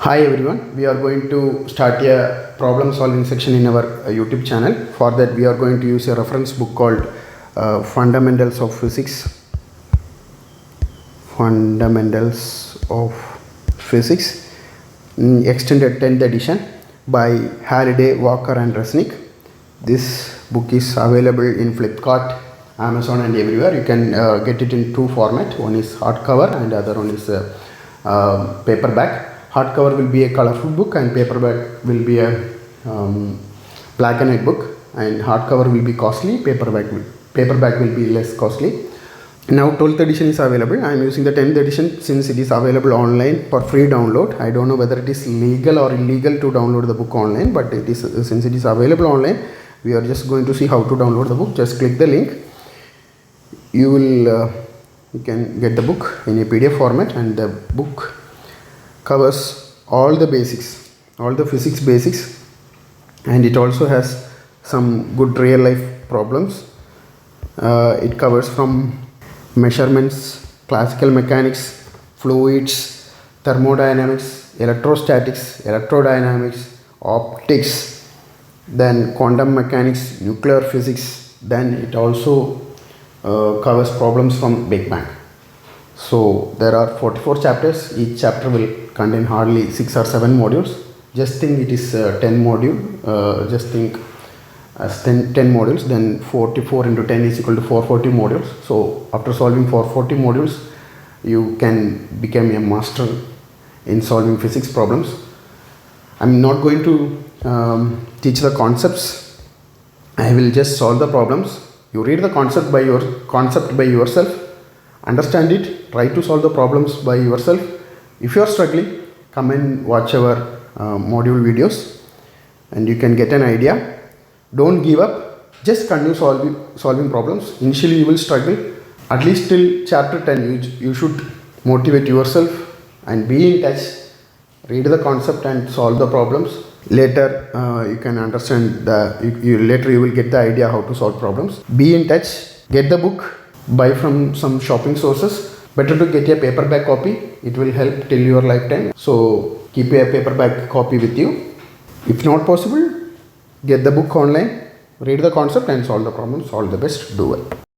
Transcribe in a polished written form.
Hi everyone, we are going to start a problem solving section in our YouTube channel. For that we are going to use a reference book called Fundamentals of Physics. Fundamentals of Physics, extended 10th edition by Halliday, Walker and Resnick. This book is available in Flipkart, Amazon and everywhere. You can get it in two formats. One is hardcover and the other one is paperback. Hardcover will be a colorful book and paperback will be a black and white book, and hardcover will be costly, paperback will be less costly. Now 12th edition is available. I am using the 10th edition since it is available online for free download. I don't know whether it is legal or illegal to download the book online, but it is, since it is available online, we are just going to see how to download the book. Just click the link. You can get the book in a PDF format, and the book covers all the basics, all the physics basics, and it also has some good real life problems. It covers from measurements, classical mechanics, fluids, thermodynamics, electrostatics, electrodynamics, optics, then quantum mechanics, nuclear physics. Then it also covers problems from Big Bang. So there are 44 chapters. Each chapter will contain hardly 6 or 7 modules. Just think it is 10 module. Just think as 10 modules, then 44 into 10 is equal to 440 modules. So after solving 440 modules, you can become a master in solving physics problems. I'm not going to teach the concepts. I will just solve the problems. You read the concept by yourself, understand it, try to solve the problems by yourself. If you are struggling, come and watch our module videos and you can get an idea. Don't give up, just continue solving problems. Initially you will struggle, at least till chapter 10 you should motivate yourself and be in touch. Read the concept and solve the problems. Later you can understand later you will get the idea how to solve problems. Be in touch, get the book, buy from some shopping sources. Better to get a paperback copy, it will help till your lifetime. So keep a paperback copy with you. If not possible, get the book online, read the concept and solve the problems. All the best, do well.